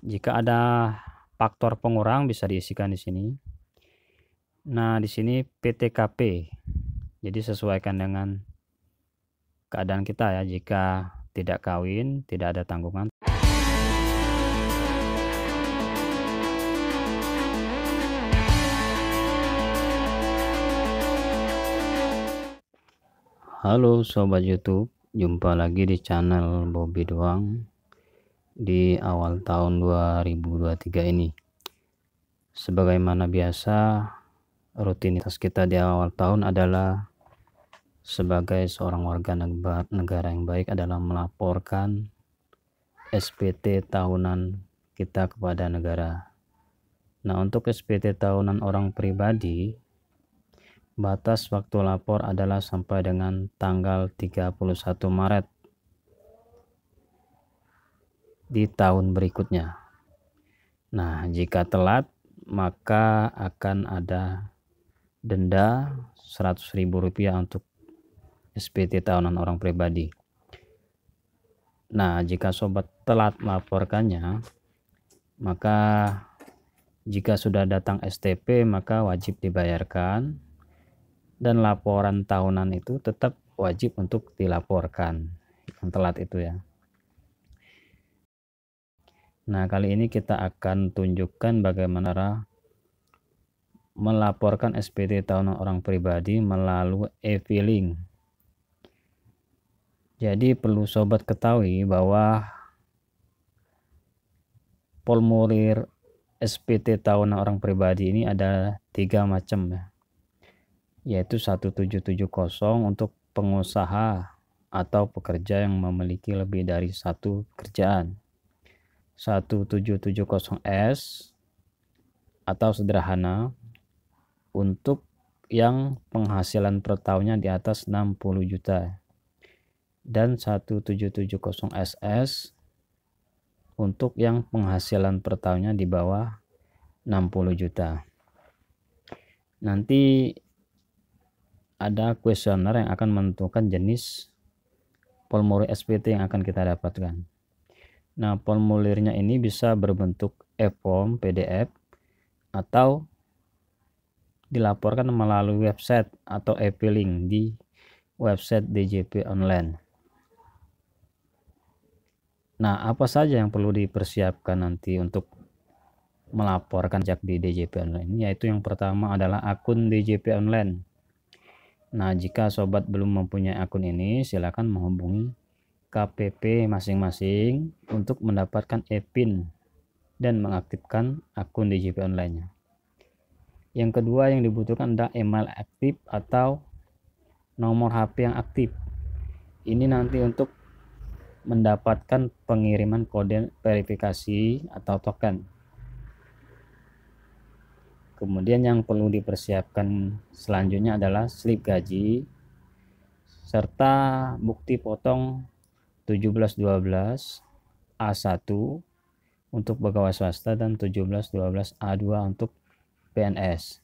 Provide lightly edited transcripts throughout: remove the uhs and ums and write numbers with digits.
Jika ada faktor pengurang bisa diisikan di sini. Nah, di sini PTKP. Jadi sesuaikan dengan keadaan kita ya. Jika tidak kawin, tidak ada tanggungan. Halo sobat YouTube, jumpa lagi di channel Bobby Doang di awal tahun 2023 ini. Sebagaimana biasa, rutinitas kita di awal tahun adalah sebagai seorang warga negara yang baik adalah melaporkan SPT tahunan kita kepada negara. Nah, untuk SPT tahunan orang pribadi, batas waktu lapor adalah sampai dengan tanggal 31 Maret di tahun berikutnya. Nah, jika telat maka akan ada denda Rp100.000 untuk SPT tahunan orang pribadi. Nah, jika sobat telat melaporkannya, maka jika sudah datang STP maka wajib dibayarkan, dan laporan tahunan itu tetap wajib untuk dilaporkan yang telat itu ya. Nah, kali ini kita akan tunjukkan bagaimana cara melaporkan SPT tahunan orang pribadi melalui e-filing. Jadi perlu sobat ketahui bahwa formulir SPT tahunan orang pribadi ini ada 3 macam ya, yaitu 1770 untuk pengusaha atau pekerja yang memiliki lebih dari satu pekerjaan, 1770S atau sederhana untuk yang penghasilan per tahunnya di atas 60 juta, dan 1770SS untuk yang penghasilan per tahunnya di bawah 60 juta. Nanti ada kuesioner yang akan menentukan jenis formulir SPT yang akan kita dapatkan. Nah, formulirnya ini bisa berbentuk e-form PDF atau dilaporkan melalui website atau e-filing di website DJP online. Nah, apa saja yang perlu dipersiapkan nanti untuk melaporkan pajak di DJP online? Yaitu yang pertama adalah akun DJP online. Nah, jika sobat belum mempunyai akun ini, silakan menghubungi KPP masing-masing untuk mendapatkan e-PIN dan mengaktifkan akun DJP online-nya. Yang kedua yang dibutuhkan adalah email aktif atau nomor HP yang aktif. Ini nanti untuk mendapatkan pengiriman kode verifikasi atau token. Kemudian yang perlu dipersiapkan selanjutnya adalah slip gaji serta bukti potong 1712 A1 untuk pegawai swasta dan 1712 A2 untuk PNS.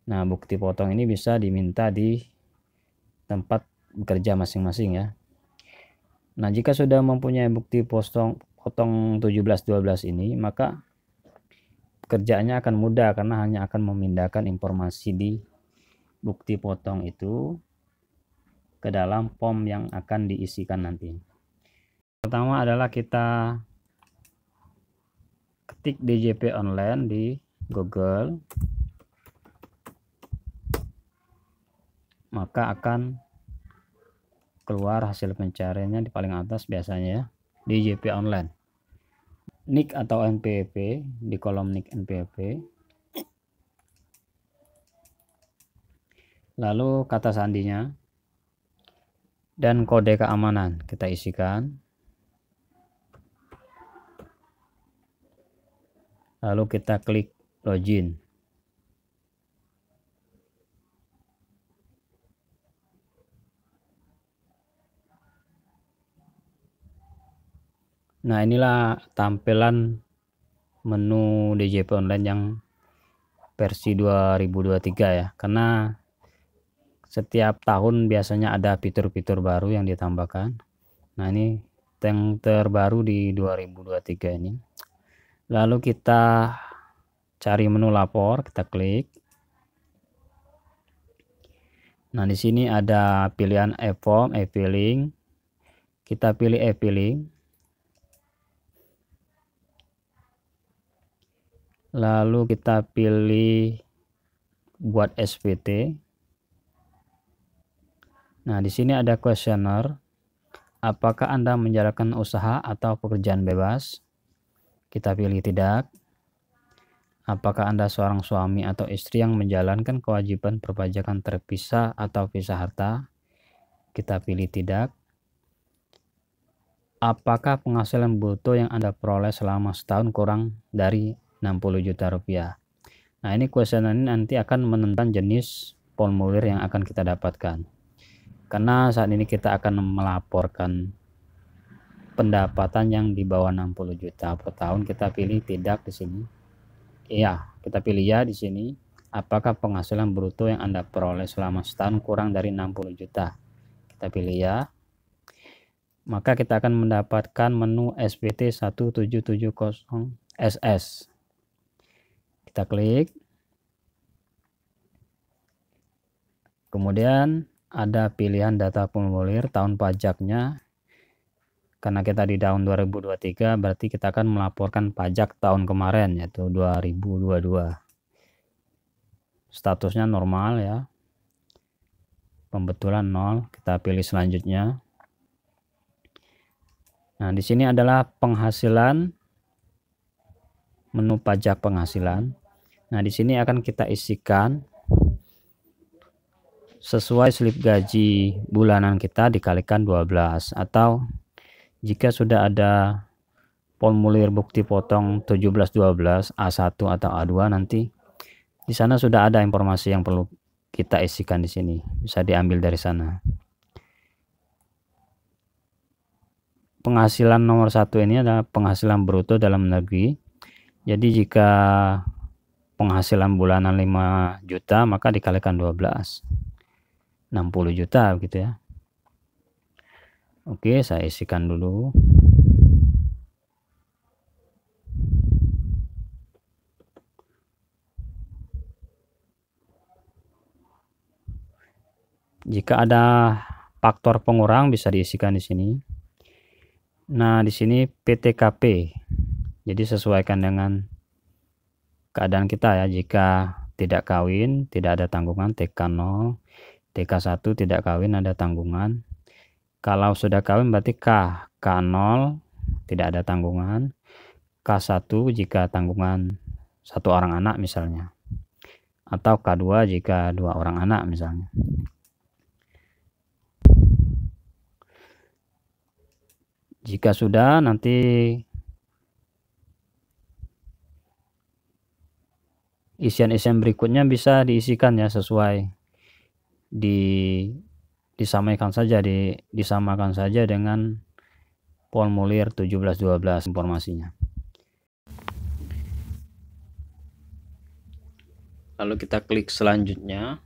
Nah, bukti potong ini bisa diminta di tempat bekerja masing-masing ya. Nah, jika sudah mempunyai bukti potong 1712 ini, maka pekerjaannya akan mudah karena hanya akan memindahkan informasi di bukti potong itu ke dalam form yang akan diisikan nanti. Pertama adalah kita ketik DJP online di Google, maka akan keluar hasil pencariannya di paling atas biasanya ya, DJP online. NIK atau NPWP di kolom NIK NPWP. Lalu kata sandinya dan kode keamanan kita isikan. Lalu kita klik login. Nah, inilah tampilan menu DJP online yang versi 2023 ya, karena setiap tahun biasanya ada fitur-fitur baru yang ditambahkan. Nah, ini yang terbaru di 2023 ini. Lalu kita cari menu lapor, kita klik. Nah, di sini ada pilihan e-form, e-filing. Kita pilih e-filing. Lalu kita pilih buat SPT. Nah, di sini ada kuesioner. Apakah Anda menjalankan usaha atau pekerjaan bebas? Kita pilih tidak. Apakah Anda seorang suami atau istri yang menjalankan kewajiban perpajakan terpisah atau pisah harta? Kita pilih tidak. Apakah penghasilan bruto yang Anda peroleh selama setahun kurang dari 60 juta rupiah? Nah, ini kuesioner ini nanti akan menentukan jenis formulir yang akan kita dapatkan. Karena saat ini kita akan melaporkan pendapatan yang di bawah 60 juta per tahun, kita pilih tidak di sini. Iya, kita pilih ya di sini. Apakah penghasilan bruto yang Anda peroleh selama setahun kurang dari 60 juta? Kita pilih ya. Maka kita akan mendapatkan menu SPT 1770 SS. Kita klik. Kemudian ada pilihan data formulir tahun pajaknya. Karena kita di tahun 2023, berarti kita akan melaporkan pajak tahun kemarin, yaitu 2022. Statusnya normal ya. Pembetulan 0. Kita pilih selanjutnya. Nah, di sini adalah penghasilan, menu pajak penghasilan. Nah, di sini akan kita isikan sesuai slip gaji bulanan kita dikalikan 12, atau jika sudah ada formulir bukti potong 1712 A1 atau A2, nanti di sana sudah ada informasi yang perlu kita isikan di sini. Bisa diambil dari sana. Penghasilan nomor 1 ini adalah penghasilan bruto dalam negeri. Jadi jika penghasilan bulanan 5 juta, maka dikalikan 12. 60 juta gitu ya. Oke, saya isikan dulu. Jika ada faktor pengurang bisa diisikan di sini. Nah, di sini PTKP. Jadi sesuaikan dengan keadaan kita ya. Jika tidak kawin, tidak ada tanggungan TK0, TK1 tidak kawin ada tanggungan. Kalau sudah kawin berarti K0 tidak ada tanggungan. K1 jika tanggungan 1 orang anak misalnya. Atau K2 jika 2 orang anak misalnya. Jika sudah, nanti isian-isian berikutnya bisa diisikan ya, sesuai disamakan saja dengan formulir 1712 informasinya. Lalu kita klik selanjutnya.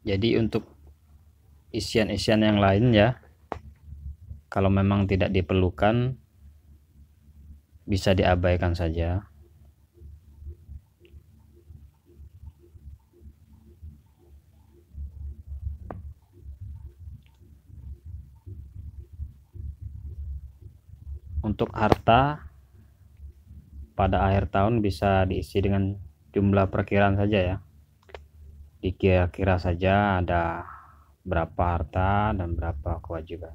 Jadi untuk isian-isian yang lain ya, kalau memang tidak diperlukan bisa diabaikan saja. Untuk harta pada akhir tahun bisa diisi dengan jumlah perkiraan saja ya. Dikira-kira saja ada berapa harta dan berapa kewajiban.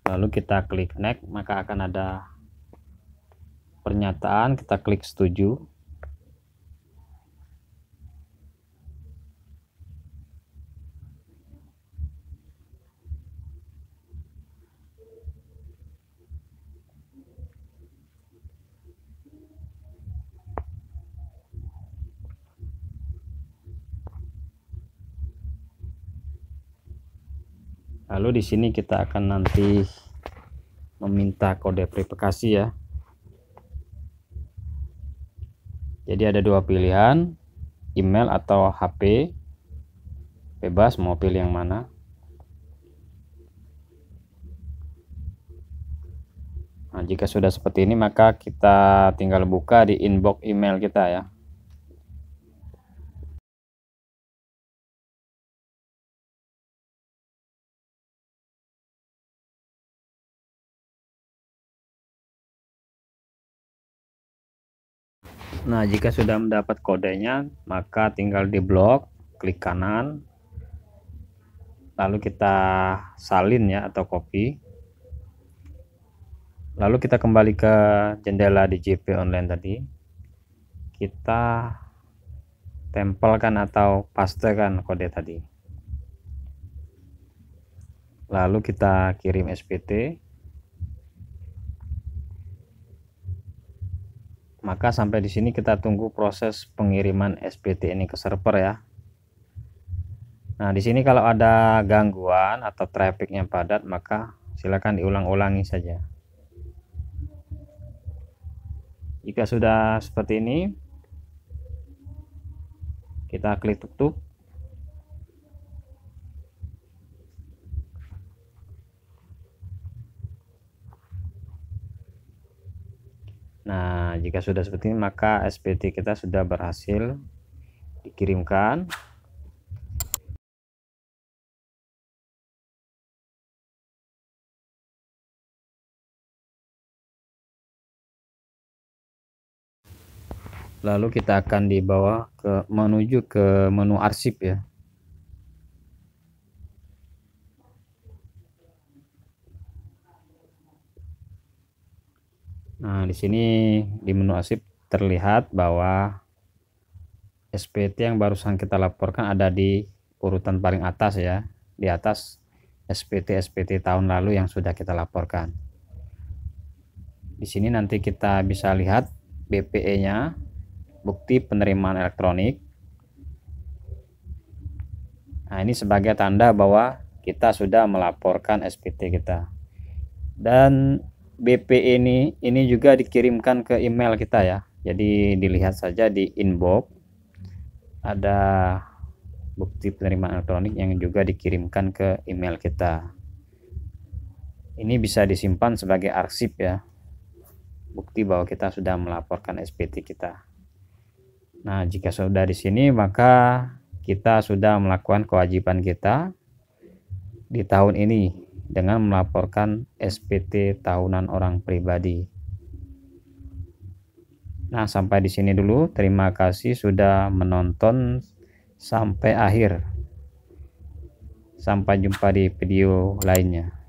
Lalu kita klik next, maka akan ada pernyataan, kita klik setuju. Lalu di sini kita akan nanti meminta kode verifikasi ya. Jadi ada dua pilihan, email atau HP. Bebas mau pilih yang mana. Nah, jika sudah seperti ini maka kita tinggal buka di inbox email kita ya. Nah, jika sudah mendapat kodenya, maka tinggal di blok, klik kanan, lalu kita salin ya atau copy. Lalu kita kembali ke jendela DJP online tadi. Kita tempelkan atau pastekan kode tadi. Lalu kita kirim SPT. Maka sampai di sini kita tunggu proses pengiriman SPT ini ke server ya. Nah, di sini kalau ada gangguan atau trafficnya padat, maka silakan diulang-ulangi saja. Jika sudah seperti ini, kita klik tutup. Nah, jika sudah seperti ini, maka SPT kita sudah berhasil dikirimkan. Lalu kita akan dibawa menuju ke menu arsip ya. Nah, di sini di menu arsip terlihat bahwa SPT yang barusan kita laporkan ada di urutan paling atas ya, di atas SPT tahun lalu yang sudah kita laporkan. Di sini nanti kita bisa lihat BPE-nya, bukti penerimaan elektronik. Nah, ini sebagai tanda bahwa kita sudah melaporkan SPT kita. Dan BPE ini juga dikirimkan ke email kita ya. Jadi dilihat saja di inbox ada bukti penerimaan elektronik yang juga dikirimkan ke email kita. Ini bisa disimpan sebagai arsip ya, bukti bahwa kita sudah melaporkan SPT kita. Nah, jika sudah di sini maka kita sudah melakukan kewajiban kita di tahun ini dengan melaporkan SPT tahunan orang pribadi. Nah, sampai di sini dulu. Terima kasih sudah menonton sampai akhir. Sampai jumpa di video lainnya.